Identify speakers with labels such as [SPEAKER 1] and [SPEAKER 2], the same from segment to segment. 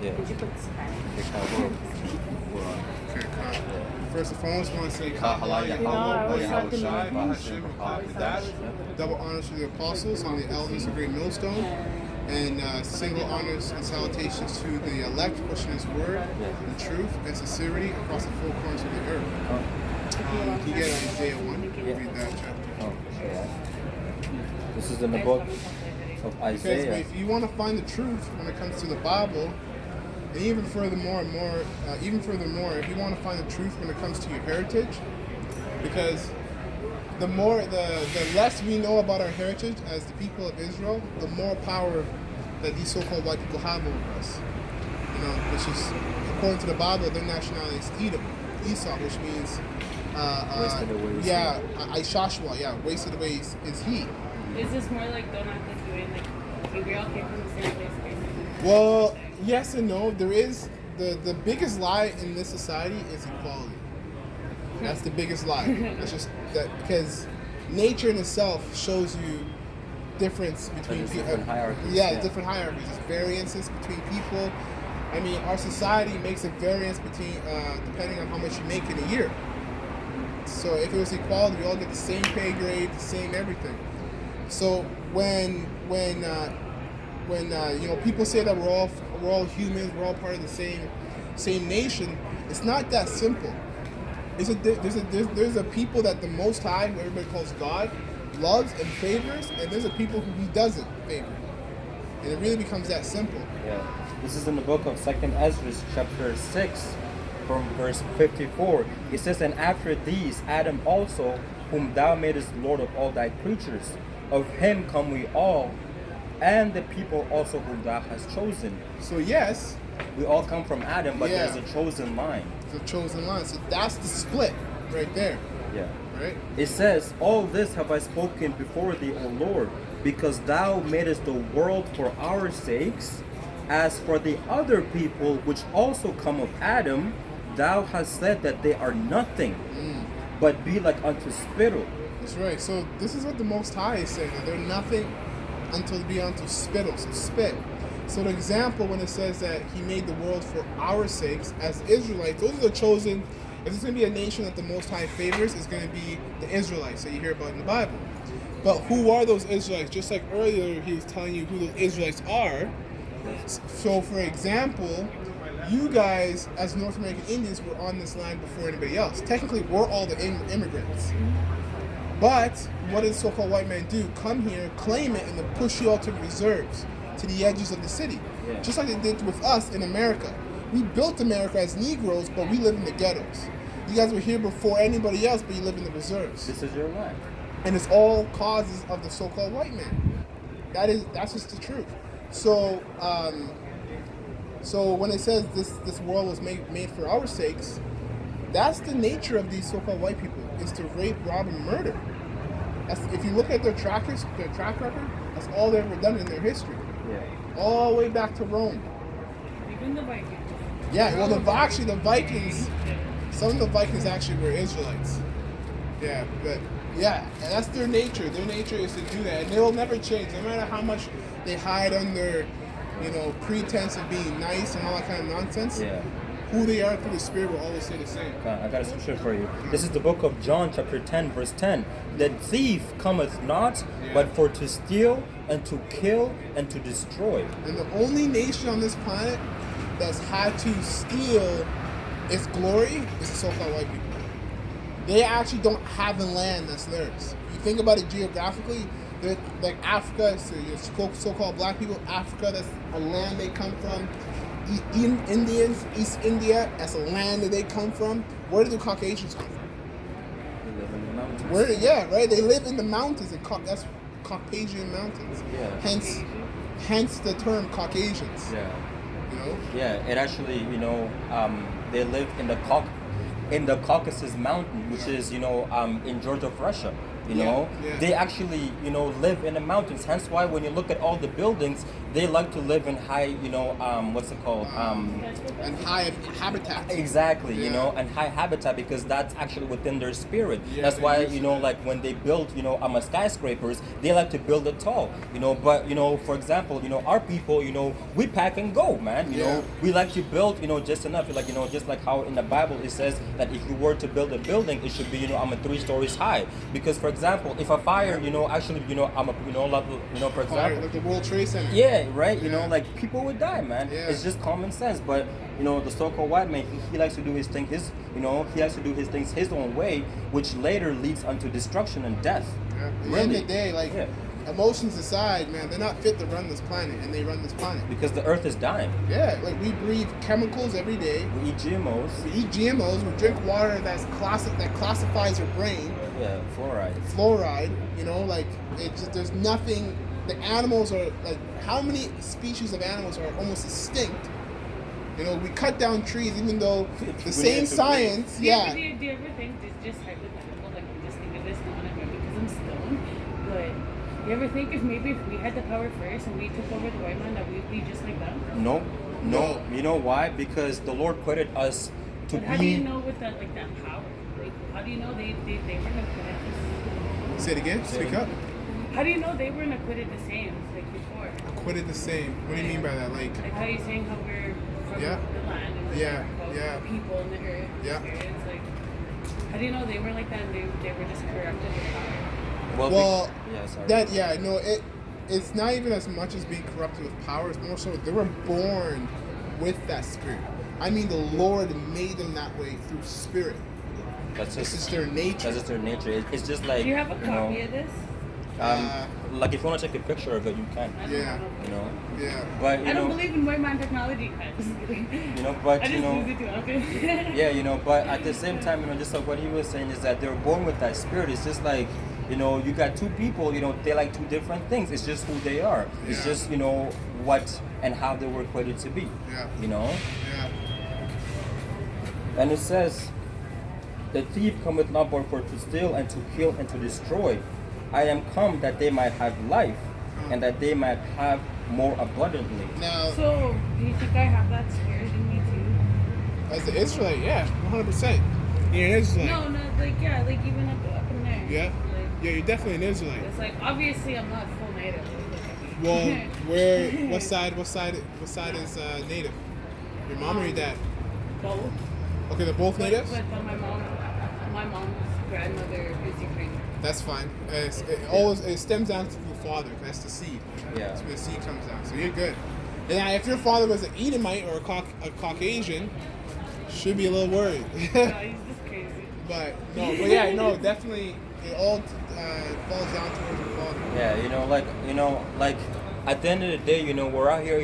[SPEAKER 1] Yeah.
[SPEAKER 2] Did you put Spanish?
[SPEAKER 3] Okay, first and foremost, I want to say double honors to the apostles and the elders of Great Millstone, and single honors and salutations to the elect pushing His word in truth and sincerity across the four corners of the earth. You get Isaiah 1, you can read that chapter.
[SPEAKER 1] Oh, yeah. This is in the book of Isaiah.
[SPEAKER 3] Because if you want to find the truth when it comes to the Bible, and even furthermore, if you want to find the truth when it comes to your heritage, because the less we know about our heritage as the people of Israel, the more power that these so-called white people have over us. Which is, according to the Bible, their nationality is Esau, which means
[SPEAKER 1] wasted away.
[SPEAKER 3] Yeah, Ishashua. Yeah, wasted away is he.
[SPEAKER 2] Is this more like don't act like you ain't like we all came from the same place basically?
[SPEAKER 3] Well, yes and no. There is the biggest lie in this society is equality. That's the biggest lie. It's just that because nature in itself shows you difference between people.
[SPEAKER 1] Different hierarchies.
[SPEAKER 3] Yeah, different hierarchies. There's variances between people. I mean, our society makes a variance between depending on how much you make in a year. So if it was equality, we all get the same pay grade, the same everything. So when people say that we're all humans, we're all part of the same nation, it's not that simple. There's a people that the Most High, who everybody calls God, loves and favors, and there's a people who He doesn't favor, and it really becomes that simple.
[SPEAKER 1] Yeah, this is in the book of 2nd Ezra, chapter 6, from verse 54. It says, "And after these, Adam also, whom thou madest Lord of all thy creatures, of him come we all, and the people also whom thou hast chosen."
[SPEAKER 3] So yes,
[SPEAKER 1] we all come from Adam, but there's a chosen line.
[SPEAKER 3] The chosen line. So that's the split right there.
[SPEAKER 1] Yeah.
[SPEAKER 3] Right?
[SPEAKER 1] It says, "All this have I spoken before thee, O Lord, because thou madest the world for our sakes. As for the other people which also come of Adam, thou hast said that they are nothing, but be like unto spittle."
[SPEAKER 3] That's right. So this is what the Most High is saying, that they're nothing until they be unto spittle, so spit. So the example when it says that He made the world for our sakes, as Israelites, those are the chosen. If there's going to be a nation that the Most High favors, it's going to be the Israelites that you hear about in the Bible. But who are those Israelites? Just like earlier He was telling you who those Israelites are. So for example, you guys as North American Indians were on this land before anybody else. Technically, we're all the immigrants. But what does so-called white men do? Come here, claim it, and then push you out to the reserves, to the edges of the city.
[SPEAKER 1] Yeah.
[SPEAKER 3] Just like they did with us in America. We built America as Negroes, but we live in the ghettos. You guys were here before anybody else, but you live in the reserves.
[SPEAKER 1] This is your land.
[SPEAKER 3] And it's all causes of the so-called white man. That's just the truth. So, so when it says this world was made for our sakes, that's the nature of these so-called white people, is to rape, rob, and murder. If you look at their track record, that's all they've ever done in their history.
[SPEAKER 1] Yeah.
[SPEAKER 3] All the way back to Rome.
[SPEAKER 2] Even the Vikings.
[SPEAKER 3] Yeah, well, the Vikings, some of the Vikings actually were Israelites. Yeah, but yeah, and that's their nature. Their nature is to do that, and they will never change, no matter how much they hide under, pretense of being nice and all that kind of nonsense.
[SPEAKER 1] Yeah.
[SPEAKER 3] Who they are through the Spirit will always stay the same.
[SPEAKER 1] I got a scripture for you. This is the book of John, chapter 10, verse 10. "The thief cometh not, but for to steal, and to kill, and to destroy."
[SPEAKER 3] And the only nation on this planet that's had to steal its glory is the so-called white people. They actually don't have the land that's theirs. If you think about it geographically, like Africa, so so-called black people, Africa, that's a land they come from. Indians, East India, that's a land that they come from. Where do the Caucasians come from?
[SPEAKER 1] They live in the mountains.
[SPEAKER 3] Right? They live in the mountains, and that's Caucasian mountains.
[SPEAKER 1] Yeah.
[SPEAKER 3] Hence the term Caucasians.
[SPEAKER 1] Yeah.
[SPEAKER 3] Yeah,
[SPEAKER 1] it actually, they live in the Caucasus Mountain, which is, in Georgia of Russia. You
[SPEAKER 3] Yeah,
[SPEAKER 1] know,
[SPEAKER 3] yeah.
[SPEAKER 1] they actually, live in the mountains. Hence why when you look at all the buildings, they like to live in high, what's it called?
[SPEAKER 3] And high habitat.
[SPEAKER 1] Exactly,
[SPEAKER 3] Yeah.
[SPEAKER 1] and high habitat, because that's actually within their spirit.
[SPEAKER 3] Yeah,
[SPEAKER 1] That's
[SPEAKER 3] they're
[SPEAKER 1] why,
[SPEAKER 3] used to that.
[SPEAKER 1] like when they build, skyscrapers, they like to build it tall, But, for example, our people, we pack and go, man.
[SPEAKER 3] Yeah.
[SPEAKER 1] We like to build, just enough. Like, just like how in the Bible it says that if you were to build a building, it should be, I'm a 3 stories high. Because, for example, if a fire, actually, I'm a, for
[SPEAKER 3] Fire,
[SPEAKER 1] example,
[SPEAKER 3] like the World Trade Center.
[SPEAKER 1] yeah, right.
[SPEAKER 3] Yeah.
[SPEAKER 1] Like people would die, man.
[SPEAKER 3] Yeah.
[SPEAKER 1] It's just common sense. But the so-called white man, he likes to do his thing. He likes to do his things his own way, which later leads unto destruction and death.
[SPEAKER 3] Yeah. At the
[SPEAKER 1] Really.
[SPEAKER 3] end of the day, like
[SPEAKER 1] Yeah.
[SPEAKER 3] emotions aside, man, they're not fit to run this planet, and they run this planet.
[SPEAKER 1] Because the earth is dying.
[SPEAKER 3] Yeah, like we breathe chemicals every day.
[SPEAKER 1] We eat GMOs.
[SPEAKER 3] We eat GMOs. We drink water that classifies your brain.
[SPEAKER 1] Yeah, fluoride.
[SPEAKER 3] Fluoride. Like it's just, there's nothing. The animals are like, how many species of animals are almost extinct? We cut down trees, even though the same
[SPEAKER 1] need to
[SPEAKER 3] science.
[SPEAKER 2] Yeah.
[SPEAKER 3] Yeah.
[SPEAKER 2] Do you ever think just hypothetical, like I'm just thinking this now, and because I'm stoned, but you ever think if we had the power first and we took over the white man, that we'd be just like them?
[SPEAKER 1] No.
[SPEAKER 3] No.
[SPEAKER 1] You know why? Because the Lord created us to
[SPEAKER 2] But
[SPEAKER 1] be.
[SPEAKER 2] how do you know with that power? Like, how do you know they weren't acquitted?
[SPEAKER 3] Say it again. Speak up.
[SPEAKER 2] How do you know they weren't acquitted the same like before?
[SPEAKER 3] Acquitted the same. What do you mean by that? Like,
[SPEAKER 2] Like how you saying how we're from
[SPEAKER 3] Yeah.
[SPEAKER 2] the land and we're
[SPEAKER 3] Yeah,
[SPEAKER 2] about
[SPEAKER 3] yeah.
[SPEAKER 2] the people and the earth. and
[SPEAKER 3] Yeah.
[SPEAKER 2] It's like, how do you know they were like that and they were just corrupted with power?
[SPEAKER 3] well,
[SPEAKER 1] yeah, sorry.
[SPEAKER 3] it's not even as much as being corrupted with power. It's more so they were born with that spirit. I mean, the Lord made them that way through spirit.
[SPEAKER 1] That's
[SPEAKER 3] This
[SPEAKER 1] just
[SPEAKER 3] is their nature.
[SPEAKER 1] That's just their nature. It's just like.
[SPEAKER 2] Do you have a copy of this?
[SPEAKER 1] Like if you want to take a picture of it, you can.
[SPEAKER 2] I don't
[SPEAKER 3] Yeah.
[SPEAKER 2] know.
[SPEAKER 3] Yeah.
[SPEAKER 1] But
[SPEAKER 2] I don't believe in white man technology.
[SPEAKER 1] But
[SPEAKER 2] I just use it too often.
[SPEAKER 1] yeah, but at the same time, just like what he was saying is that they're born with that spirit. It's just like, you got two people, they like two different things. It's just who they are. It's
[SPEAKER 3] Yeah.
[SPEAKER 1] just, what and how they were created to be.
[SPEAKER 3] Yeah.
[SPEAKER 1] Yeah.
[SPEAKER 3] Yeah.
[SPEAKER 1] And it says, the thief cometh not but for to steal and to kill and to destroy. I am come that they might have life, and that they might have more abundantly.
[SPEAKER 3] Now,
[SPEAKER 2] So, do you think I have that spirit in me too?
[SPEAKER 3] as an Israelite, yeah, 100%. You're an Israelite.
[SPEAKER 2] No, like even up in there.
[SPEAKER 3] Yeah.
[SPEAKER 2] Like,
[SPEAKER 3] Yeah, you're definitely an Israelite.
[SPEAKER 2] it's like obviously I'm not full native.
[SPEAKER 3] Well, what side is native? Your mom or your dad?
[SPEAKER 2] Both.
[SPEAKER 3] Okay, they're both natives?
[SPEAKER 2] But my mom's grandmother is Ukrainian.
[SPEAKER 3] That's fine. It stems down to the father. That's the seed.
[SPEAKER 1] Yeah.
[SPEAKER 3] That's where the seed comes down. So you're good. And if your father was an Edomite or a Caucasian, should be a little worried.
[SPEAKER 2] No, he's just crazy.
[SPEAKER 3] but no, definitely it all falls down towards your father.
[SPEAKER 1] Yeah, like at the end of the day, we're out here,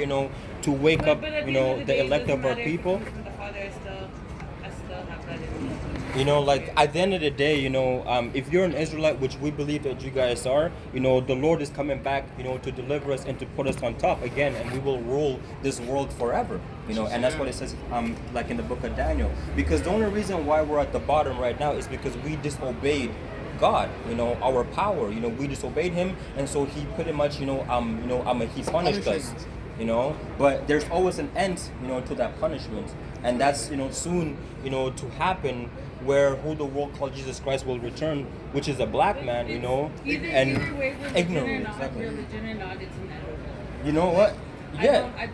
[SPEAKER 1] to wake up,
[SPEAKER 2] But at the end of
[SPEAKER 1] the
[SPEAKER 2] day, it
[SPEAKER 1] elect
[SPEAKER 2] doesn't
[SPEAKER 1] of our
[SPEAKER 2] matter if it
[SPEAKER 1] people.
[SPEAKER 2] comes from the father, I still have that in me.
[SPEAKER 1] Like at the end of the day, if you're an Israelite, which we believe that you guys are, the Lord is coming back, to deliver us and to put us on top again, and we will rule this world forever, and that's what it says, like in the book of Daniel. Because the only reason why we're at the bottom right now is because we disobeyed God, our power, we disobeyed Him, and so He pretty much, He punished us. But there's always an end, to that punishment, and that's soon, to happen, where who the world called Jesus Christ will return, which is a black man, and
[SPEAKER 2] Either way,
[SPEAKER 1] ignorant,
[SPEAKER 2] religion or not, it's inevitable.
[SPEAKER 1] You know what? Yeah.
[SPEAKER 2] I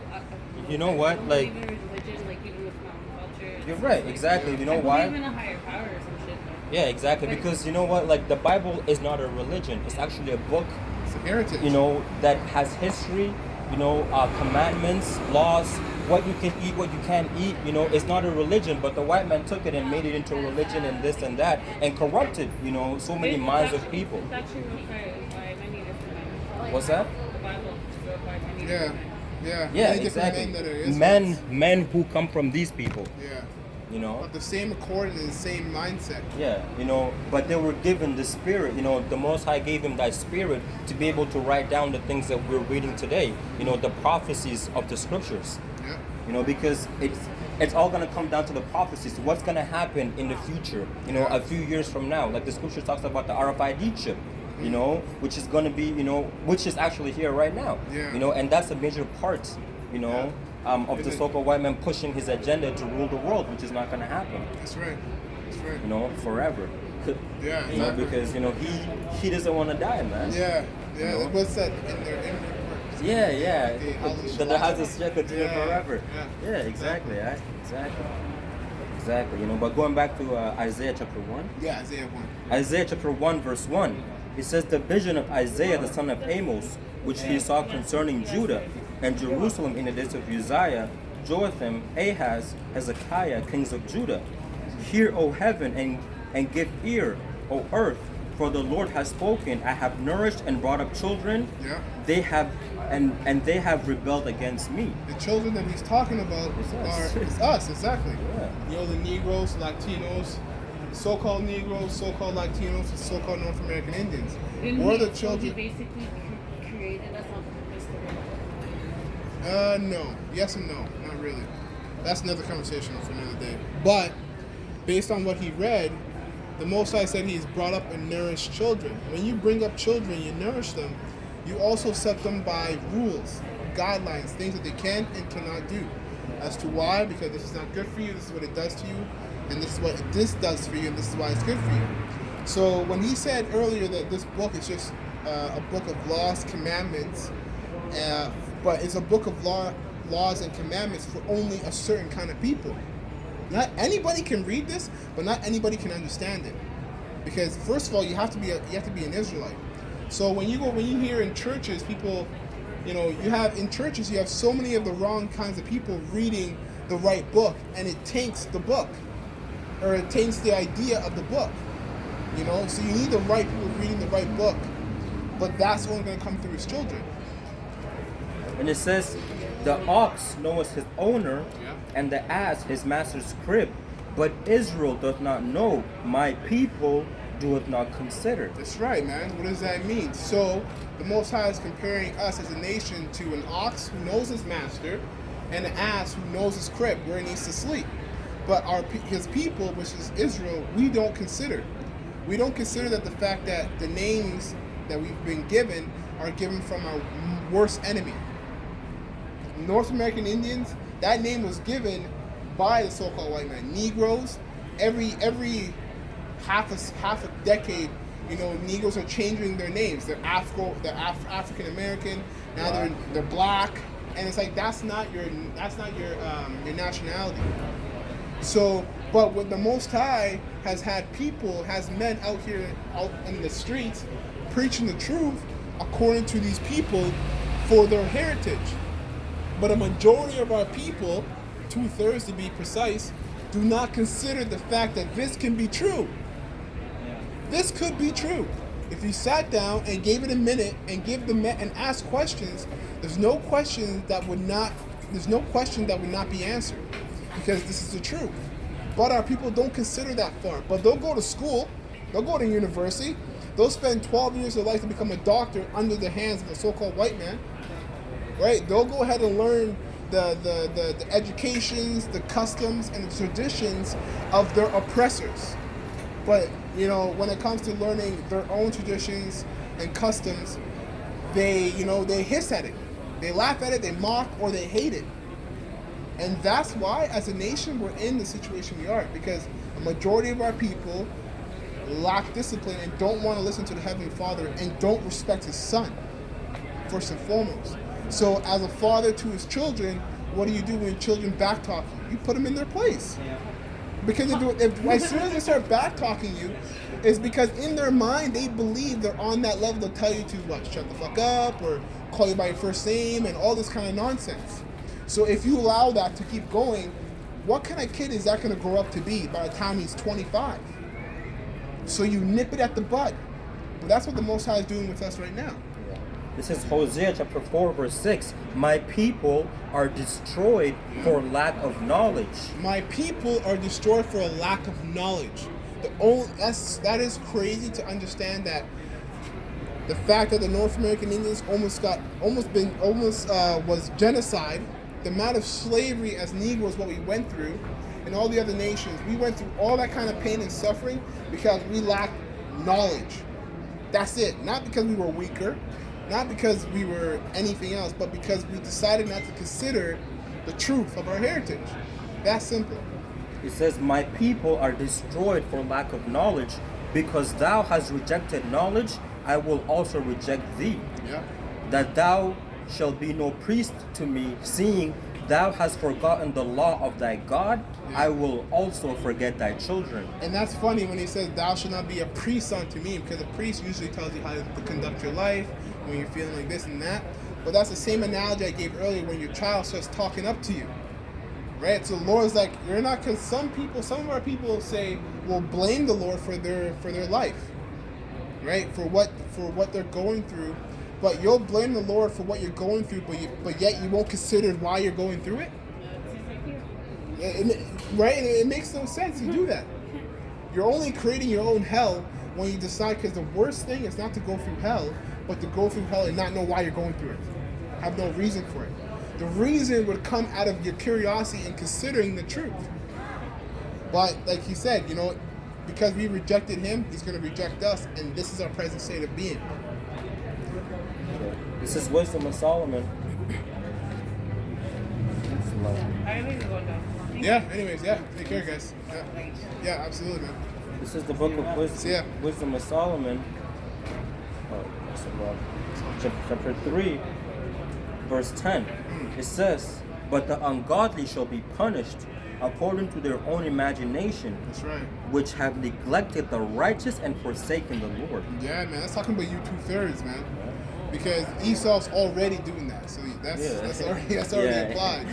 [SPEAKER 1] You know what?
[SPEAKER 2] don't
[SPEAKER 1] Like,
[SPEAKER 2] believe in religion, like even with common culture.
[SPEAKER 1] you're right, exactly. You know
[SPEAKER 2] I
[SPEAKER 1] why?
[SPEAKER 2] believe in a higher power or some shit. Though.
[SPEAKER 1] Yeah, exactly. Because you know what? Like the Bible is not a religion. It's actually a book,
[SPEAKER 3] It's a heritage.
[SPEAKER 1] that has history, commandments, laws, what you can eat, what you can't eat. It's not a religion, but the white man took it and made it into a religion and this and that, and corrupted, so many minds of people.
[SPEAKER 2] It's actually real by many different men.
[SPEAKER 1] What's that?
[SPEAKER 2] The Bible is wrote by many
[SPEAKER 3] Yeah.
[SPEAKER 2] different men.
[SPEAKER 3] Yeah.
[SPEAKER 1] Yeah,
[SPEAKER 3] Many different
[SPEAKER 1] exactly.
[SPEAKER 3] men that are Israelites.
[SPEAKER 1] Men who come from these people.
[SPEAKER 3] Yeah.
[SPEAKER 1] Of
[SPEAKER 3] the same accord and the same mindset.
[SPEAKER 1] Yeah, but they were given the spirit, the Most High gave him that spirit to be able to write down the things that we're reading today, the prophecies of the scriptures.
[SPEAKER 3] Yeah.
[SPEAKER 1] Because it's all going to come down to the prophecies. What's going to happen in the future, a few years from now. Like the scripture talks about the RFID chip, which is going to be, which is actually here right now.
[SPEAKER 3] Yeah.
[SPEAKER 1] And that's a major part, of the so-called white man pushing his agenda to rule the world, which is not going to happen.
[SPEAKER 3] That's right. That's right.
[SPEAKER 1] Forever.
[SPEAKER 3] Yeah, exactly.
[SPEAKER 1] Because he doesn't want to die, man.
[SPEAKER 3] Yeah, yeah. What's that in their words?
[SPEAKER 1] Yeah.
[SPEAKER 3] The
[SPEAKER 1] The house is continue forever.
[SPEAKER 3] Yeah.
[SPEAKER 1] Exactly. Exactly. But going back to Isaiah chapter 1.
[SPEAKER 3] Yeah, Isaiah 1.
[SPEAKER 1] Isaiah chapter 1 verse 1. It says the vision of Isaiah the son of Amos, which he saw concerning Judah and Jerusalem in the days of Uzziah, Jotham, Ahaz, Hezekiah, kings of Judah. Hear, O heaven, and give ear, O earth, for the Lord has spoken. I have nourished and brought up children.
[SPEAKER 3] Yeah.
[SPEAKER 1] They have and they have rebelled against me.
[SPEAKER 3] The children that he's talking about is us, exactly.
[SPEAKER 1] Yeah.
[SPEAKER 3] The Negroes, Latinos, so-called Negroes, so-called Latinos, and so-called North American Indians. We're the children.
[SPEAKER 2] He basically created us on purpose to rebel.
[SPEAKER 3] No. Yes and no. Not really. That's another conversation for another day. But based on what he read, the Most High said he's brought up and nourished children. When you bring up children, you nourish them. You also set them by rules, guidelines, things that they can and cannot do. As to why, because this is not good for you, this is what it does to you, and this is what this does for you, and this is why it's good for you. So when he said earlier that this book is just a book of laws, commandments, but it's a book of laws and commandments for only a certain kind of people. Not anybody can read this, but not anybody can understand it. Because first of all, you have to be an Israelite. So when you hear in churches, people, you have so many of the wrong kinds of people reading the right book, and it taints the book, or it taints the idea of the book. So you need the right people reading the right book, but that's only going to come through his children.
[SPEAKER 1] And it says, the ox knoweth his owner, and the ass his master's crib, but Israel doth not know, my people doeth not consider.
[SPEAKER 3] That's right, man. What does that mean? So the Most High is comparing us as a nation to an ox who knows his master, and an ass who knows his crib, where he needs to sleep. But his people, which is Israel, we don't consider. We don't consider that the fact that the names that we've been given are given from our worst enemy. North American Indians, that name was given by the so-called white man. Negroes, every half a decade, Negroes are changing their names. They're African American. Now they're black, and it's like that's not your nationality. So, but what the Most High has men out here out in the streets preaching the truth according to these people for their heritage. But a majority of our people, 2/3 to be precise, do not consider the fact that this can be true. This could be true. If you sat down and gave it a minute and and asked questions, there's no question that would not be answered, because this is the truth. But our people don't consider that far. But they'll go to school, they'll go to university, they'll spend 12 years of their life to become a doctor under the hands of a so-called white man. Right? They'll go ahead and learn the educations, the customs, and the traditions of their oppressors. But, when it comes to learning their own traditions and customs, they hiss at it. They laugh at it, they mock, or they hate it. And that's why, as a nation, we're in the situation we are, because a majority of our people lack discipline and don't want to listen to the Heavenly Father and don't respect His Son, first and foremost. So as a father to his children, what do you do when children backtalk you? You put them in their place. Because if as soon as they start backtalking you, it's because in their mind they believe they're on that level to tell you to shut the fuck up, or call you by your first name, and all this kind of nonsense. So if you allow that to keep going, what kind of kid is that going to grow up to be by the time he's 25? So you nip it at the bud. But that's what the Most High is doing with us right now.
[SPEAKER 1] This is Hosea chapter 4 verse 6. My people are destroyed for lack of knowledge.
[SPEAKER 3] My people are destroyed for a lack of knowledge. That is crazy to understand, that the fact that the North American Indians was genocide the amount of slavery as Negroes, what we went through, and all the other nations, we went through all that kind of pain and suffering because we lacked knowledge. That's it. Not because we were weaker, not because we were anything else, but because we decided not to consider the truth of our heritage. That's simple.
[SPEAKER 1] It says, my people are destroyed for lack of knowledge. Because thou hast rejected knowledge, I will also reject thee.
[SPEAKER 3] Yeah.
[SPEAKER 1] That thou shalt be no priest to me, seeing thou hast forgotten the law of thy God,
[SPEAKER 3] Yeah.
[SPEAKER 1] I will also forget thy children.
[SPEAKER 3] And that's funny when he says, thou shalt not be a priest unto me, because a priest usually tells you how to conduct your life when you're feeling like this and that. But that's the same analogy I gave earlier when your child starts talking up to you. Right? So the Lord's like, you're not, because some of our people say, will blame the Lord for their life. Right? For what they're going through. But you'll blame the Lord for what you're going through, but yet you won't consider why you're going through it. Right? And it makes no sense to do that. You're only creating your own hell when you decide, because the worst thing is not to go through hell, but to go through hell and not know why you're going through it. Have no reason for it. The reason would come out of your curiosity and considering the truth. But like he said, because we rejected him, he's going to reject us, and this is our present state of being.
[SPEAKER 1] This is Wisdom of Solomon.
[SPEAKER 2] I need to go down.
[SPEAKER 3] Yeah, anyways, yeah. Take care, guys. Yeah, absolutely, man.
[SPEAKER 1] This is the book of Wisdom,
[SPEAKER 3] Yeah.
[SPEAKER 1] Wisdom of Solomon. Chapter 3, verse 10. It says, but the ungodly shall be punished according to their own imagination,
[SPEAKER 3] That's right.
[SPEAKER 1] which have neglected the righteous and forsaken the Lord.
[SPEAKER 3] Yeah, man. That's talking about you 2/3, man. Because Esau's already doing that, so that's already applied,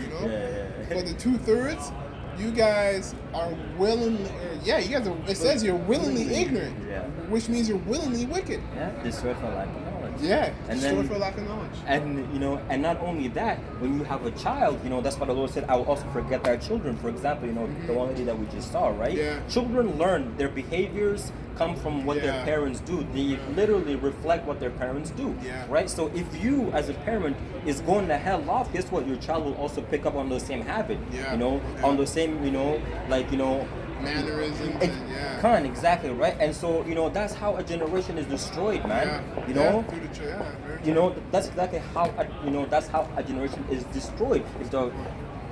[SPEAKER 3] But the 2/3, you guys are willingly, it says you're willingly ignorant, which means you're willingly wicked.
[SPEAKER 1] Yeah, destroyed for lack of knowledge.
[SPEAKER 3] Yeah,
[SPEAKER 1] And
[SPEAKER 3] destroyed
[SPEAKER 1] then-
[SPEAKER 3] for lack of knowledge.
[SPEAKER 1] And not only that, when you have a child, that's why the Lord said, I will also forget thy children. For example, the one lady that we just saw, right?
[SPEAKER 3] Yeah.
[SPEAKER 1] Children learn, their behaviors come from what their
[SPEAKER 3] Yeah.
[SPEAKER 1] parents do. They literally reflect what their parents do,
[SPEAKER 3] Yeah.
[SPEAKER 1] right? So if you, as a parent, is going to hell off, guess what? Your child will also pick up on the same habit,
[SPEAKER 3] Yeah.
[SPEAKER 1] on the same,
[SPEAKER 3] Mannerisms and
[SPEAKER 1] Kind, exactly, right? And so, that's how a generation is destroyed, man.
[SPEAKER 3] Through the
[SPEAKER 1] That's exactly how that's how a generation is destroyed.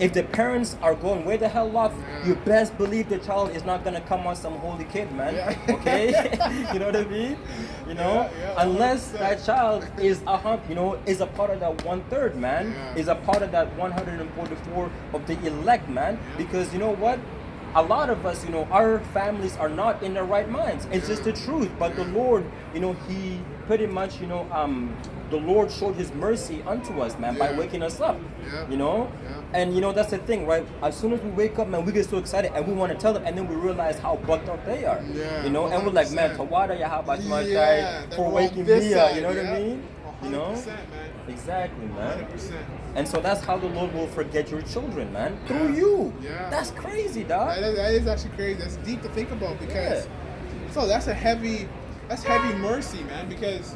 [SPEAKER 1] If the parents are going way the hell off, you best believe the child is not gonna come on some holy kid, man.
[SPEAKER 3] Yeah.
[SPEAKER 1] Okay, you know what I mean?
[SPEAKER 3] Yeah,
[SPEAKER 1] Unless
[SPEAKER 3] 100%.
[SPEAKER 1] that child is is a part of that 1/3, man.
[SPEAKER 3] Yeah.
[SPEAKER 1] Is a part of that 144 of the elect, man. Because you know what? A lot of us, our families are not in their right minds. It's just the truth. But the Lord, He pretty much, the Lord showed His mercy unto us, man, by
[SPEAKER 3] Yeah.
[SPEAKER 1] waking us up.
[SPEAKER 3] Yeah.
[SPEAKER 1] And that's the thing, right? As soon as we wake up, man, we get so excited and we want to tell them, and then we realize how bugged up they are.
[SPEAKER 3] Yeah,
[SPEAKER 1] And we're like, man,
[SPEAKER 3] 100%.
[SPEAKER 1] Tawada Yahabashma
[SPEAKER 3] Yeah,
[SPEAKER 1] for
[SPEAKER 3] they're
[SPEAKER 1] waking
[SPEAKER 3] on this
[SPEAKER 1] me up.
[SPEAKER 3] side,
[SPEAKER 1] You know what I
[SPEAKER 3] yeah.
[SPEAKER 1] mean?
[SPEAKER 3] 100%, man.
[SPEAKER 1] Exactly, man.
[SPEAKER 3] 100%.
[SPEAKER 1] And so that's how the Lord will forget your children, man. Through you.
[SPEAKER 3] Yeah.
[SPEAKER 1] That's crazy, dog.
[SPEAKER 3] That is actually crazy. That's deep to think about because so that's heavy mercy, man. Because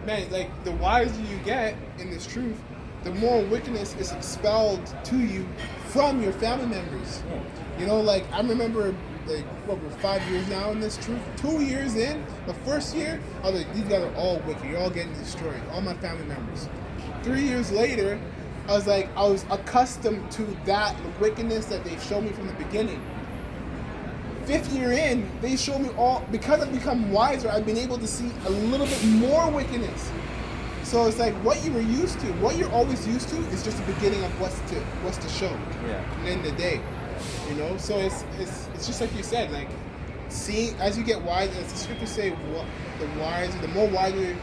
[SPEAKER 3] man, like the wiser you get in this truth, the more wickedness is expelled to you from your family members. Like I remember we're 5 years now in this truth. 2 years in, the first year, I was like, these guys are all wicked. You're all getting destroyed. All my family members. 3 years later, I was accustomed to that wickedness that they showed me from the beginning. 5th year in, they showed me all, because I've become wiser, I've been able to see a little bit more wickedness. So it's like what you were used to, what you're always used to is just the beginning of what's to show. And then the day. So it's just like you said, like see as you get wiser, as the scriptures say, the more wiser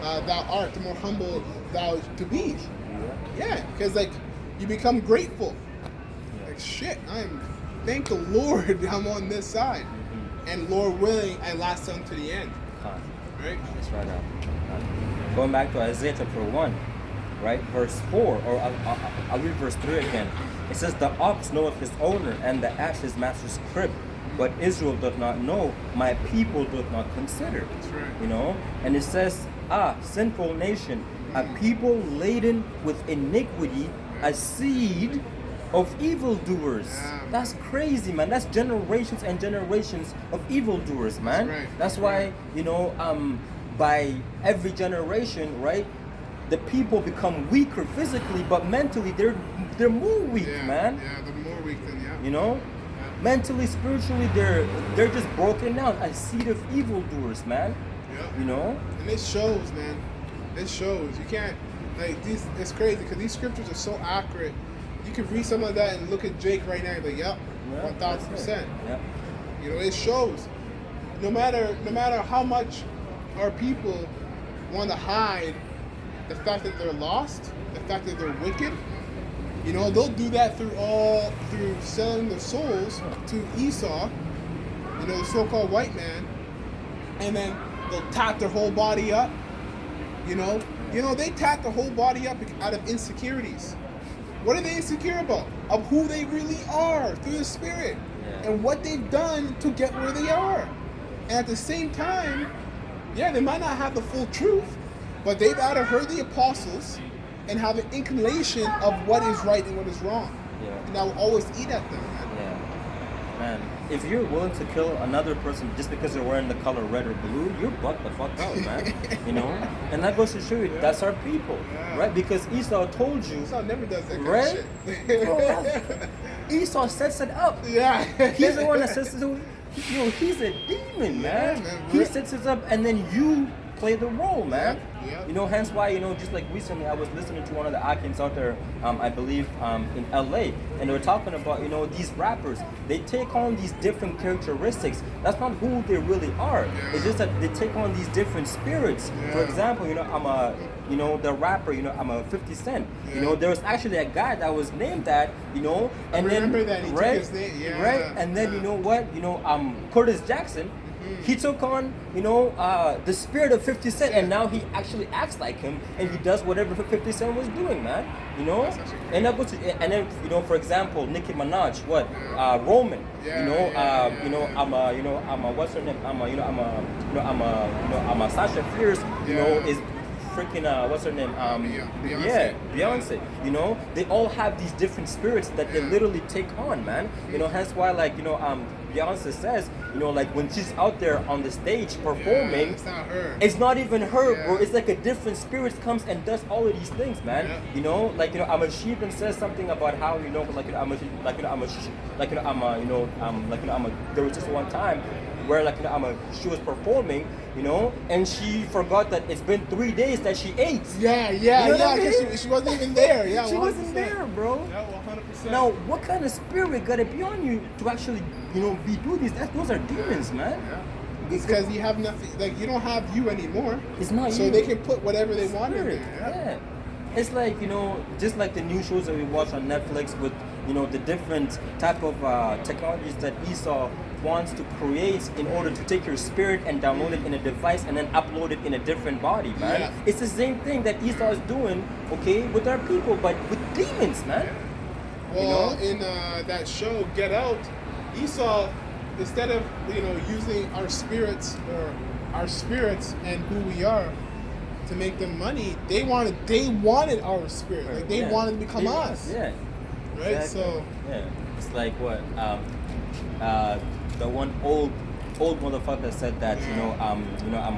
[SPEAKER 3] thou art, the more humble thou to be. Because like you become grateful. Like shit, thank the Lord I'm on this side. And Lord willing, I last unto the end. Right?
[SPEAKER 1] That's right now. Going back to Isaiah chapter 1, right? Verse 4, or I'll read verse 3 again. It says, the ox knoweth his owner, and the ass his master's crib. But Israel doth not know, my people doth not consider.
[SPEAKER 3] That's right.
[SPEAKER 1] And it says, sinful nation, a people laden with iniquity a seed of evildoers.
[SPEAKER 3] Yeah.
[SPEAKER 1] That's crazy, man. That's generations and generations of evildoers, man.
[SPEAKER 3] right.
[SPEAKER 1] That's
[SPEAKER 3] That's
[SPEAKER 1] why,
[SPEAKER 3] right.
[SPEAKER 1] you know, by every generation, right, the people become weaker physically, but mentally they're more weak,
[SPEAKER 3] Yeah,
[SPEAKER 1] man.
[SPEAKER 3] yeah, they're more weak than
[SPEAKER 1] You know, mentally, spiritually, they're just broken down. A seed of evildoers, man.
[SPEAKER 3] Yeah.
[SPEAKER 1] You know.
[SPEAKER 3] And it shows, man. It shows. You can't like these. It's crazy because these scriptures are so accurate. You can read some of that and look at Jake right now and be like, "Yep,
[SPEAKER 1] Yeah,
[SPEAKER 3] 1,000%."
[SPEAKER 1] Yeah.
[SPEAKER 3] You know, it shows. No matter how much our people want to hide the fact that they're lost, the fact that they're wicked. You know, they'll do that through selling their souls to Esau, you know, the so-called white man, and then they'll tat their whole body up. You know, they tat their whole body up out of insecurities. What are they insecure about? Of who they really are through the Spirit, and what they've done to get where they are. And at the same time, yeah, they might not have the full truth, but they've either heard the apostles and have an inclination of what is right and what is wrong.
[SPEAKER 1] Yeah.
[SPEAKER 3] And I will always eat at them, man.
[SPEAKER 1] Yeah. Man, if you're willing to kill another person just because they're wearing the color red or blue, you're butt the fuck out, man. You know? And that goes to show you that's our people.
[SPEAKER 3] Yeah.
[SPEAKER 1] Right? Because Esau told you.
[SPEAKER 3] Esau never does that kind
[SPEAKER 1] Right?
[SPEAKER 3] of shit.
[SPEAKER 1] Bro, Esau sets it up.
[SPEAKER 3] Yeah.
[SPEAKER 1] He's the one that sets it up. You know, he's a demon, man.
[SPEAKER 3] man.
[SPEAKER 1] He sets it up and then you play the role, man.
[SPEAKER 3] Yeah.
[SPEAKER 1] You know, hence why, you know, just like recently I was listening to one of the Akins out there, I believe in LA, and they were talking about, you know, these rappers, they take on these different characteristics. That's not who they really are. It's just that they take on these different spirits. For
[SPEAKER 3] Yeah.
[SPEAKER 1] example, you know, the rapper, you know, I'm a 50 Cent. You know, there was actually a guy that was named that, you know, and
[SPEAKER 3] remember
[SPEAKER 1] then,
[SPEAKER 3] that, he took
[SPEAKER 1] right,
[SPEAKER 3] his name, yeah,
[SPEAKER 1] right, and then,
[SPEAKER 3] yeah.
[SPEAKER 1] you know what, you know, Curtis Jackson, he took on, you know, the spirit of 50 Cent, and now he actually acts like him, and he does whatever 50 Cent was doing, man. You know,
[SPEAKER 3] That's actually
[SPEAKER 1] and that goes to, and then, you know, for example, Nicki Minaj, what, Roman,
[SPEAKER 3] Yeah,
[SPEAKER 1] you know,
[SPEAKER 3] yeah,
[SPEAKER 1] you know, I'm a what's her name? I'm a Sasha Fierce, you know,
[SPEAKER 3] Yeah.
[SPEAKER 1] is freaking what's her name?
[SPEAKER 3] Beyonce.
[SPEAKER 1] Yeah, Beyonce. You know, they all have these different spirits that they
[SPEAKER 3] Yeah.
[SPEAKER 1] literally take on, man. You know, hence why, like, you know, Beyonce says, you know, like when she's out there on the stage performing,
[SPEAKER 3] It's not her.
[SPEAKER 1] it's not even her,
[SPEAKER 3] Yeah.
[SPEAKER 1] bro. It's like a different spirit comes and does all of these things, man.
[SPEAKER 3] Yeah.
[SPEAKER 1] You know, like, you know, I'm a sheep and says something about how, you know, like, you know, there was just one time where, like, you know, she was performing, you know, and she forgot that it's been 3 days that she ate.
[SPEAKER 3] Yeah,
[SPEAKER 1] You know what I mean?
[SPEAKER 3] because she wasn't even there. Yeah,
[SPEAKER 1] She
[SPEAKER 3] 100%.
[SPEAKER 1] wasn't there, bro.
[SPEAKER 3] Yeah, 100%.
[SPEAKER 1] Now, what kind of spirit gotta be on you to actually, you know, do these? Those are demons, man.
[SPEAKER 3] Yeah. It's because you have nothing, like, you don't have you anymore.
[SPEAKER 1] It's not
[SPEAKER 3] so
[SPEAKER 1] you.
[SPEAKER 3] they can put whatever they want in
[SPEAKER 1] Spirit,
[SPEAKER 3] there.
[SPEAKER 1] yeah. It's like, you know, just like the new shows that we watch on Netflix with, you know, the different type of technologies that Esau wants to create in order to take your spirit and download it in a device and then upload it in a different body, man.
[SPEAKER 3] Yeah.
[SPEAKER 1] It's the same thing that Esau is doing, okay, with our people, but with demons, man.
[SPEAKER 3] Well,
[SPEAKER 1] You know?
[SPEAKER 3] in that show, Get Out, Esau, instead of, you know, using our spirits and who we are to make them money, they wanted our spirit. Like, they
[SPEAKER 1] Yeah.
[SPEAKER 3] wanted to become us.
[SPEAKER 1] Yeah.
[SPEAKER 3] Right?
[SPEAKER 1] Exactly.
[SPEAKER 3] So,
[SPEAKER 1] yeah, it's like what the one old motherfucker said that, you know, I'm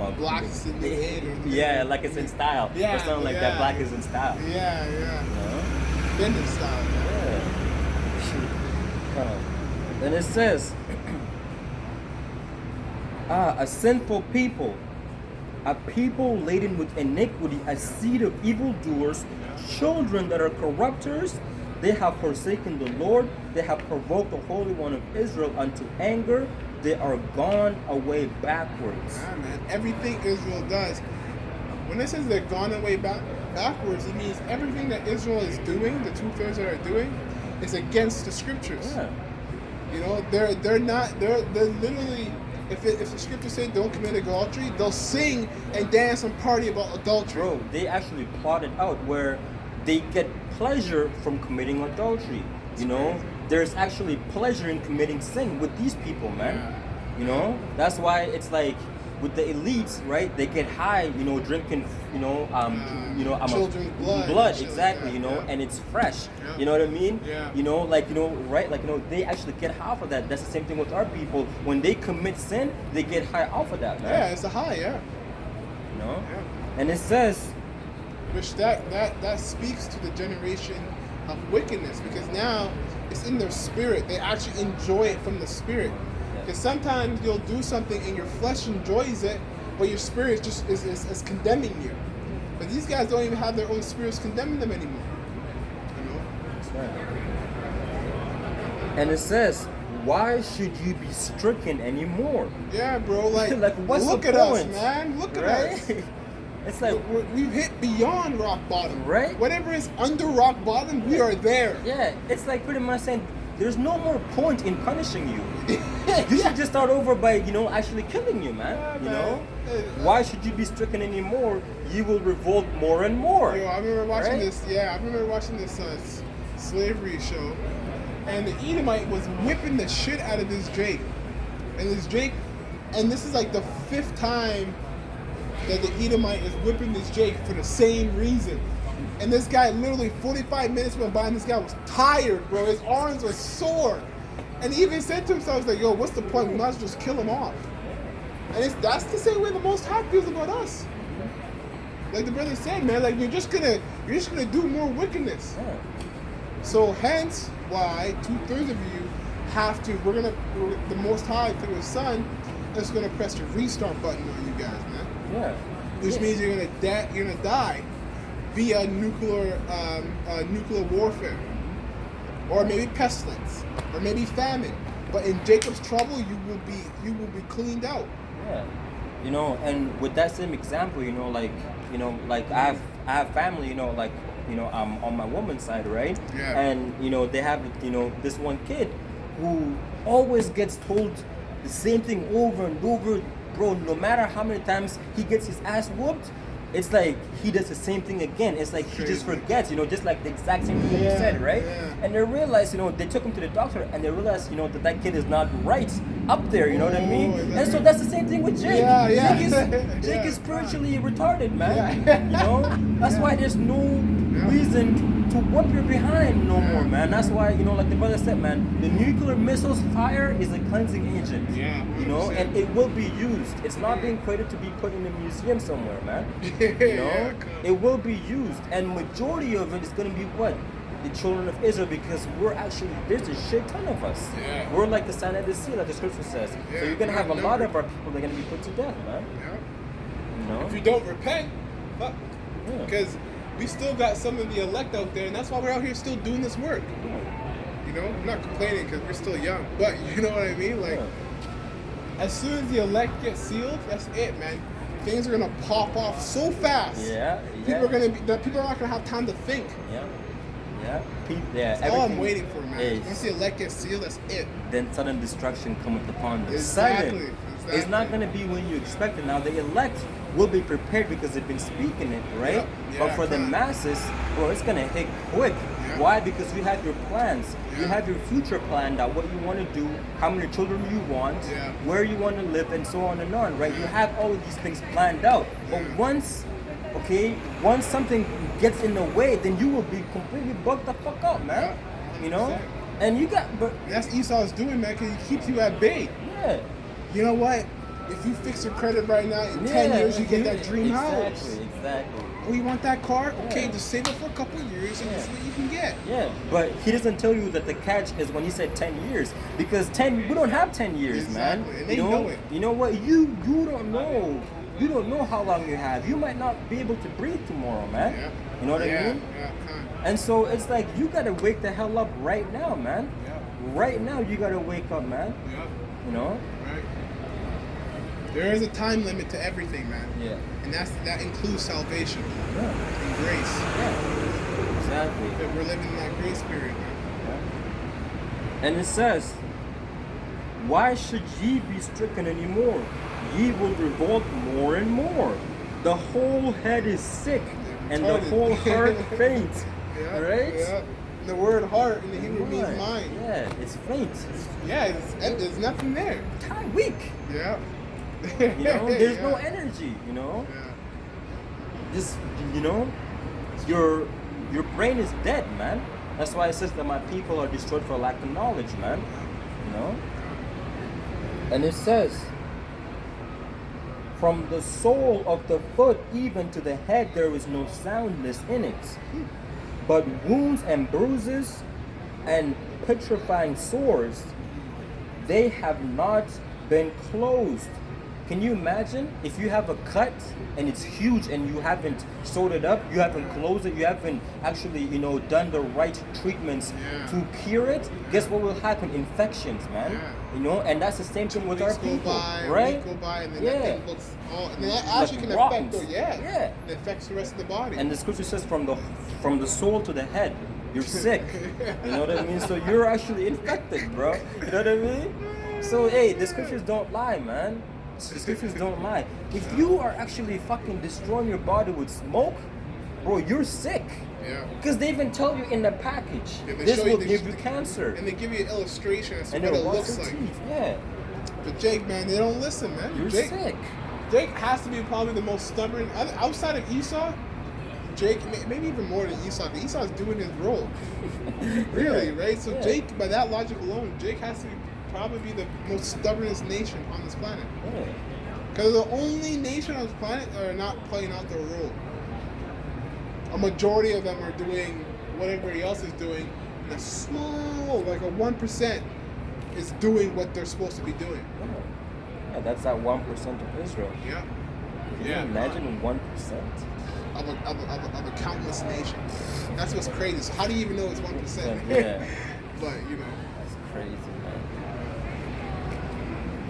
[SPEAKER 1] a
[SPEAKER 3] black is in the head. Or
[SPEAKER 1] yeah, like it's in style,
[SPEAKER 3] Yeah,
[SPEAKER 1] or something like that.
[SPEAKER 3] yeah.
[SPEAKER 1] Black is in style.
[SPEAKER 3] Yeah,
[SPEAKER 1] You
[SPEAKER 3] yeah.
[SPEAKER 1] know?
[SPEAKER 3] Bender style.
[SPEAKER 1] Yeah. Then it says, a sinful people, a people laden with iniquity, a seed of evildoers, children that are corrupters. They have forsaken the Lord. They have provoked the Holy One of Israel unto anger. They are gone away backwards.
[SPEAKER 3] Yeah, man. Everything Israel does. When it says they're gone away backwards, it means everything that Israel is doing, the 2/3 that are doing, is against the scriptures.
[SPEAKER 1] Yeah.
[SPEAKER 3] You know, they're literally, if the scriptures say don't commit adultery, they'll sing and dance and party about adultery.
[SPEAKER 1] Bro, they actually plotted out where they get pleasure from committing adultery. You know, there's actually pleasure in committing sin with these people, man. You know, that's why it's like, with the elites, right? They get high, drinking,
[SPEAKER 3] children's blood and shit like
[SPEAKER 1] exactly,
[SPEAKER 3] that, yeah.
[SPEAKER 1] and it's fresh.
[SPEAKER 3] Yeah.
[SPEAKER 1] You know what I mean?
[SPEAKER 3] Yeah.
[SPEAKER 1] Right? They actually get high off of that. That's the same thing with our people. When they commit sin, they get high off of that, man.
[SPEAKER 3] Yeah, it's a high, yeah.
[SPEAKER 1] Yeah.
[SPEAKER 3] Yeah.
[SPEAKER 1] And it says,
[SPEAKER 3] Which that speaks to the generation of wickedness, because now it's in their spirit. They actually enjoy it from the spirit. Because sometimes you'll do something and your flesh enjoys it, but your spirit just is condemning you. But these guys don't even have their own spirits condemning them anymore.
[SPEAKER 1] That's right. And it says, why should you be stricken anymore?
[SPEAKER 3] Yeah, bro. Like,
[SPEAKER 1] what's
[SPEAKER 3] look
[SPEAKER 1] the
[SPEAKER 3] at
[SPEAKER 1] point?
[SPEAKER 3] us, man. Look at
[SPEAKER 1] Right?
[SPEAKER 3] us.
[SPEAKER 1] It's like,
[SPEAKER 3] We've hit beyond rock bottom.
[SPEAKER 1] Right?
[SPEAKER 3] Whatever is under rock bottom, we are there.
[SPEAKER 1] yeah, it's like pretty much saying, there's no more point in punishing you. You should just start over by, actually killing you, man.
[SPEAKER 3] Yeah, man.
[SPEAKER 1] Why should you be stricken anymore? You will revolt more and more.
[SPEAKER 3] Yo, I remember watching
[SPEAKER 1] Right?
[SPEAKER 3] this. Yeah, I remember watching this slavery show, and the Edomite was whipping the shit out of this Jake, and this is like the 5th time that the Edomite is whipping this Jake for the same reason. And this guy, literally 45 minutes went by, and this guy was tired, bro. His arms were sore, and he even said to himself, "Like, yo, what's the point? We might as well just kill him off." And that's the same way the Most High feels about us. Like the brother said, man, like you're just gonna do more wickedness.
[SPEAKER 1] Yeah.
[SPEAKER 3] So hence why 2/3 of you have to. The Most High through His Son is gonna press the restart button on you guys, man.
[SPEAKER 1] Yeah.
[SPEAKER 3] Which
[SPEAKER 1] Yeah.
[SPEAKER 3] means you're gonna die via nuclear warfare, or maybe pestilence, or maybe famine. But in Jacob's trouble, you will be cleaned out.
[SPEAKER 1] Yeah. And with that same example, I have family, on my woman's side, right?
[SPEAKER 3] Yeah.
[SPEAKER 1] And they have this one kid who always gets told the same thing over and over, bro. No matter how many times he gets his ass whooped, it's like he does the same thing again. It's like he just
[SPEAKER 3] Crazy.
[SPEAKER 1] forgets, just like the exact same thing that you
[SPEAKER 3] Yeah,
[SPEAKER 1] said, right?
[SPEAKER 3] yeah.
[SPEAKER 1] And they realize, they took him to the doctor, and they realized, that kid is not right up there. You know what I mean?
[SPEAKER 3] Oh,
[SPEAKER 1] And so that's the same thing with Jake.
[SPEAKER 3] Yeah, yeah.
[SPEAKER 1] Jake
[SPEAKER 3] Yeah.
[SPEAKER 1] is spiritually retarded, man.
[SPEAKER 3] Yeah.
[SPEAKER 1] That's why there's no reason to whoop your behind no more, man. That's why, like the brother said, man, the nuclear missiles fire is a cleansing agent.
[SPEAKER 3] Yeah,
[SPEAKER 1] And it will be used. It's not being created to be put in a museum somewhere, man.
[SPEAKER 3] Yeah,
[SPEAKER 1] It will be used, and majority of it is going to be what? The children of Israel, because there's a shit ton of us.
[SPEAKER 3] Yeah.
[SPEAKER 1] We're like the sand of the sea, like the scripture says.
[SPEAKER 3] Yeah,
[SPEAKER 1] So you're going to have a
[SPEAKER 3] we're
[SPEAKER 1] lot of
[SPEAKER 3] numbered.
[SPEAKER 1] our people that are going to be put to death, man.
[SPEAKER 3] Yeah. If you don't repent, fuck.
[SPEAKER 1] Yeah.
[SPEAKER 3] Because we still got some of the elect out there, and that's why we're out here still doing this work. I'm not complaining because we're still young, but you know what I mean? Like, as soon as the elect gets sealed, that's it, man. Things are gonna pop off so fast.
[SPEAKER 1] Yeah.
[SPEAKER 3] People are not gonna have time to think.
[SPEAKER 1] Yeah. Yeah.
[SPEAKER 3] That's all I'm waiting for, man.
[SPEAKER 1] is-
[SPEAKER 3] Once the elect gets sealed, that's it.
[SPEAKER 1] Then sudden destruction cometh upon them.
[SPEAKER 3] Exactly,
[SPEAKER 1] Sudden. It's
[SPEAKER 3] exactly.
[SPEAKER 1] not going to be when you expect it. Now, the elect will be prepared because they've been speaking it, right?
[SPEAKER 3] Yep.
[SPEAKER 1] But
[SPEAKER 3] Yeah,
[SPEAKER 1] for the
[SPEAKER 3] come on.
[SPEAKER 1] masses, bro, it's going to hit quick.
[SPEAKER 3] Yeah.
[SPEAKER 1] Why? Because you have your plans. You
[SPEAKER 3] Yeah.
[SPEAKER 1] have your future planned out, what you want to do, how many children you want,
[SPEAKER 3] Yeah.
[SPEAKER 1] where you want to live, and so on and on, right? You have all of these things planned out. But
[SPEAKER 3] Yeah.
[SPEAKER 1] once something gets in the way, then you will be completely bugged the fuck out, man.
[SPEAKER 3] Yeah, 100%.
[SPEAKER 1] And you got, but
[SPEAKER 3] That's Esau's doing, man, because he keeps you at bay.
[SPEAKER 1] yeah.
[SPEAKER 3] You know what? If you fix your credit right now, in 10 years, you get that dream house.
[SPEAKER 1] Exactly.
[SPEAKER 3] Oh, you want that car? Okay,
[SPEAKER 1] Yeah.
[SPEAKER 3] just save it for a couple of years and
[SPEAKER 1] Yeah.
[SPEAKER 3] see what you can get.
[SPEAKER 1] Yeah, but he doesn't tell you that the catch is when he said 10 years. Because we don't have 10 years, man.
[SPEAKER 3] Exactly, and they know it.
[SPEAKER 1] You know what? You don't know. You don't know how long you have. You might not be able to breathe tomorrow, man.
[SPEAKER 3] Yeah.
[SPEAKER 1] You know what I mean?
[SPEAKER 3] Yeah,
[SPEAKER 1] And so it's like you gotta wake the hell up right now, man.
[SPEAKER 3] Yeah.
[SPEAKER 1] Right now you gotta wake up, man.
[SPEAKER 3] Yeah.
[SPEAKER 1] You know?
[SPEAKER 3] Right. There is a time limit to everything, man.
[SPEAKER 1] Yeah.
[SPEAKER 3] And that includes salvation
[SPEAKER 1] Yeah.
[SPEAKER 3] and grace.
[SPEAKER 1] Yeah. Exactly.
[SPEAKER 3] That we're living in that grace period, man.
[SPEAKER 1] And it says, why should ye be stricken anymore? Ye will revolt more and more. The whole head is sick, and the
[SPEAKER 3] Retarded.
[SPEAKER 1] whole heart faint.
[SPEAKER 3] Yeah.
[SPEAKER 1] Right?
[SPEAKER 3] Yeah. The word heart in the Hebrew means
[SPEAKER 1] Right.
[SPEAKER 3] mind.
[SPEAKER 1] Yeah, it's faint.
[SPEAKER 3] Yeah, there's nothing there.
[SPEAKER 1] Kind of weak.
[SPEAKER 3] Yeah.
[SPEAKER 1] You know, there's no
[SPEAKER 3] Yeah.
[SPEAKER 1] energy. You know,
[SPEAKER 3] Yeah.
[SPEAKER 1] just you know, your your brain is dead, man. That's why it says that my people are destroyed for lack of knowledge, man. You know, and it says, from the sole of the foot even to the head, there is no soundness in it, but wounds and bruises and petrifying sores, they have not been closed. Can you imagine if you have a cut and it's huge and you haven't sewed it up, you haven't closed it, you haven't actually, done the right treatments
[SPEAKER 3] Yeah.
[SPEAKER 1] to cure it? Guess what will happen? Infections, man.
[SPEAKER 3] Yeah.
[SPEAKER 1] And that's the same thing with our
[SPEAKER 3] Weeks go
[SPEAKER 1] people,
[SPEAKER 3] by, a
[SPEAKER 1] right?
[SPEAKER 3] week go by, and then
[SPEAKER 1] Yeah.
[SPEAKER 3] that thing looks all, and then that
[SPEAKER 1] Like
[SPEAKER 3] actually can
[SPEAKER 1] rottens.
[SPEAKER 3] affect, yeah,
[SPEAKER 1] Yeah.
[SPEAKER 3] it affects the rest of the body.
[SPEAKER 1] And the scripture says from the soul to the head, you're sick. You know what I mean? So you're actually infected, bro. You know what I mean? So hey, the scriptures don't lie, man. The scriptures don't lie. If you are actually fucking destroying your body with smoke, bro, you're sick.
[SPEAKER 3] Yeah.
[SPEAKER 1] Because they even tell you in the package,
[SPEAKER 3] Yeah, they
[SPEAKER 1] this
[SPEAKER 3] show you
[SPEAKER 1] will
[SPEAKER 3] the-
[SPEAKER 1] give you cancer.
[SPEAKER 3] And they give you an illustration as to
[SPEAKER 1] And
[SPEAKER 3] what
[SPEAKER 1] it
[SPEAKER 3] it
[SPEAKER 1] rots
[SPEAKER 3] looks
[SPEAKER 1] your
[SPEAKER 3] like.
[SPEAKER 1] teeth. Yeah.
[SPEAKER 3] But Jake, man, they don't listen, man.
[SPEAKER 1] You're
[SPEAKER 3] Jake,
[SPEAKER 1] sick.
[SPEAKER 3] Jake has to be probably the most stubborn outside of Esau. Jake, maybe even more than Esau. But Esau's doing his role, really, right? So
[SPEAKER 1] Yeah.
[SPEAKER 3] Jake, by that logic alone, Jake has to probably be the most stubbornest nation on this planet.
[SPEAKER 1] Yeah.
[SPEAKER 3] Because the only nation on this planet that are not playing out their role. A majority of them are doing what everybody else is doing, and a small, like a 1%, is doing what they're supposed to be doing.
[SPEAKER 1] Yeah, that's that 1% of Israel.
[SPEAKER 3] Yeah.
[SPEAKER 1] Can you imagine 1%?
[SPEAKER 3] Of a countless nation. That's what's crazy. So how do you even know it's 1%?
[SPEAKER 1] Yeah.
[SPEAKER 3] But,
[SPEAKER 1] That's crazy, man.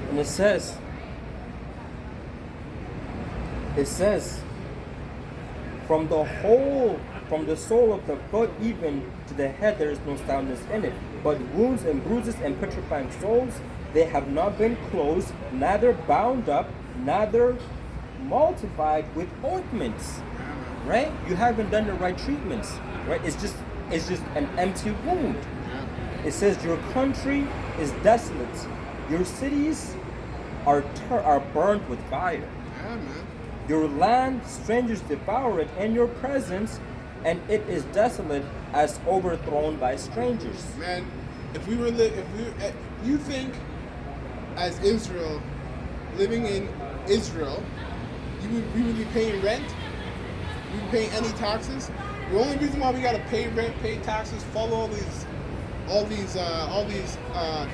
[SPEAKER 1] And it says, from the sole of the foot even to the head, there is no soundness in it. But wounds and bruises and petrifying soles, they have not been closed, neither bound up, neither multiplied with ointments. Right? You haven't done the right treatments. Right? It's just an empty wound. It says your country is desolate. Your cities are burned with fire.
[SPEAKER 3] yeah, man.
[SPEAKER 1] Your land, strangers devour it in your presence, and it is desolate as overthrown by strangers.
[SPEAKER 3] Man, you think as Israel, living in Israel, we would be paying rent? We would be paying any taxes? The only reason why we gotta pay rent, pay taxes, follow all these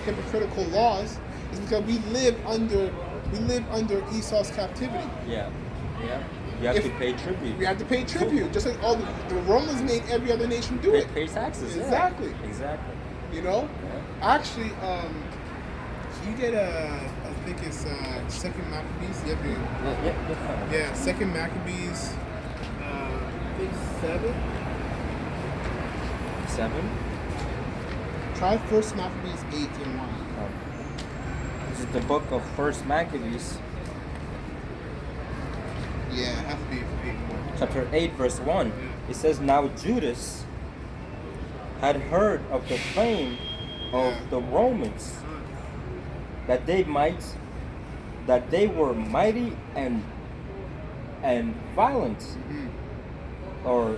[SPEAKER 3] hypocritical laws is because we live under Esau's captivity.
[SPEAKER 1] Yeah. You have to pay tribute.
[SPEAKER 3] We have to pay tribute, just like all the Romans made every other nation do it.
[SPEAKER 1] Pay taxes.
[SPEAKER 3] Exactly.
[SPEAKER 1] Yeah. Exactly.
[SPEAKER 3] You know,
[SPEAKER 1] Yeah.
[SPEAKER 3] actually, you get I think it's Second Maccabees. You have to, yeah, Second Maccabees. I think 7.
[SPEAKER 1] 7.
[SPEAKER 3] Try First Maccabees 8 and 1.
[SPEAKER 1] This is the book of First Maccabees,
[SPEAKER 3] Yeah, it has to be 8 and 1.
[SPEAKER 1] chapter 8, verse 1. It says, now Judas had heard of the fame of the Romans, that they were mighty and violent, or